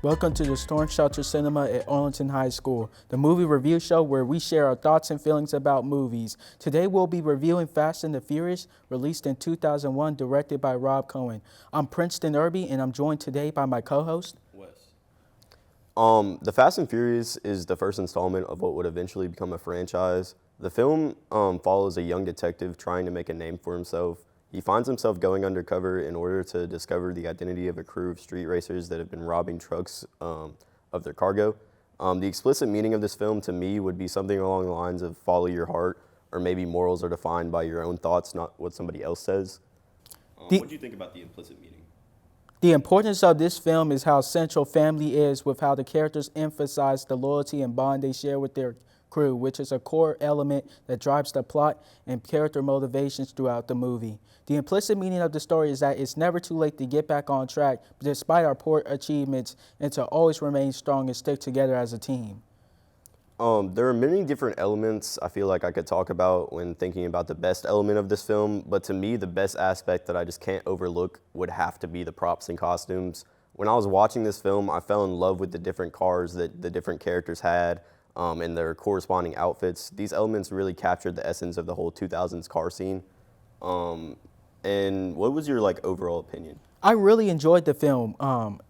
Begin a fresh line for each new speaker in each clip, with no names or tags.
Welcome to the Storm Shelter Cinema at Arlington High School, the movie review show where we share our thoughts and feelings about movies. Today we'll be reviewing Fast and the Furious, released in 2001, directed by Rob Cohen. I'm Princeton Irby, and I'm joined today by my co-host,
Wes. The Fast and Furious is the first installment of what would eventually become a franchise. The film follows a young detective trying to make a name for himself. He finds himself going undercover in order to discover the identity of a crew of street racers that have been robbing trucks of their cargo. The explicit meaning of this film to me would be something along the lines of follow your heart, or maybe morals are defined by your own thoughts, not what somebody else says. What do you think about the implicit meaning?
The importance of this film is how central family is, with how the characters emphasize the loyalty and bond they share with their crew, which is a core element that drives the plot and character motivations throughout the movie. The implicit meaning of the story is that it's never too late to get back on track, despite our poor achievements, and to always remain strong and stick together as a team.
There are many different elements I feel like I could talk about when thinking about the best element of this film, but to me, the best aspect that I just can't overlook would have to be the props and costumes. When I was watching this film, I fell in love with the different cars that the different characters had and their corresponding outfits. These elements really captured the essence of the whole 2000s car scene. And what was your overall opinion?
I really enjoyed the film,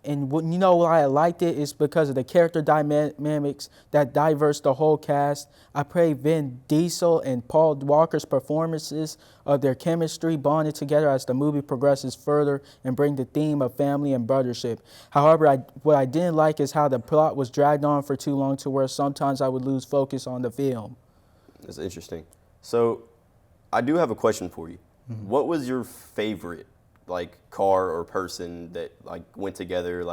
and why I liked it is because of the character dynamics that diverse the whole cast. I praise Vin Diesel and Paul Walker's performances of their chemistry bonded together as the movie progresses further and bring the theme of family and brothership. However, what I didn't like is how the plot was dragged on for too long to where sometimes I would lose focus on the film.
That's interesting. So I do have a question for you. Mm-hmm. What was your favorite car or person that went together,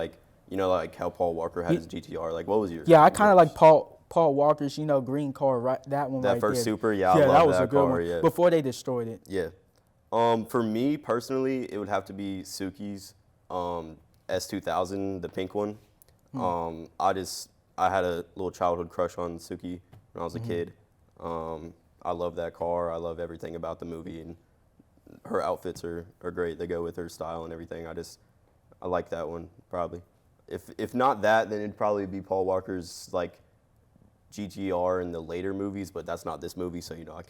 how Paul Walker had his GTR? What was your?
Yeah, I kind of like Paul Walker's green car, right? That one,
that
right
first
there.
Super, yeah, I love
that was
that
a good
car,
one.
yeah.
Before they destroyed it.
Yeah. For me personally, it would have to be Suki's S2000, the pink one. I had a little childhood crush on Suki when I was a kid. I love that car. I love everything about the movie, and her outfits are great. They go with her style and everything. I like that one probably. If not that, then it'd probably be Paul Walker's GTR in the later movies, but that's not this movie, so I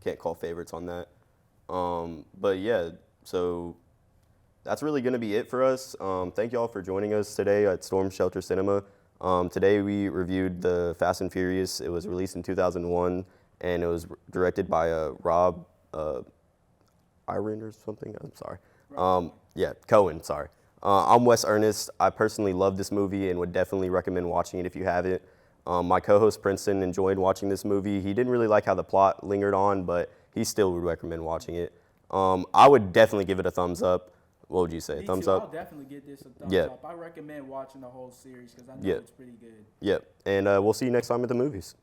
can't call favorites on that. But yeah, so that's really gonna be it for us. Thank y'all for joining us today at Storm Shelter Cinema. Today we reviewed the Fast and Furious. It was released in 2001, and it was directed by Rob Iron or something. I'm sorry. Cohen. Sorry. I'm Wes Earnest. I personally love this movie and would definitely recommend watching it if you haven't. My co-host Princeton enjoyed watching this movie. He didn't really like how the plot lingered on, but he still would recommend watching it. I would definitely give it a thumbs up. What would you say? Thumbs up?
I'll definitely give this a thumbs up. I recommend watching the whole series because I know it's pretty good.
Yep. And we'll see you next time at the movies.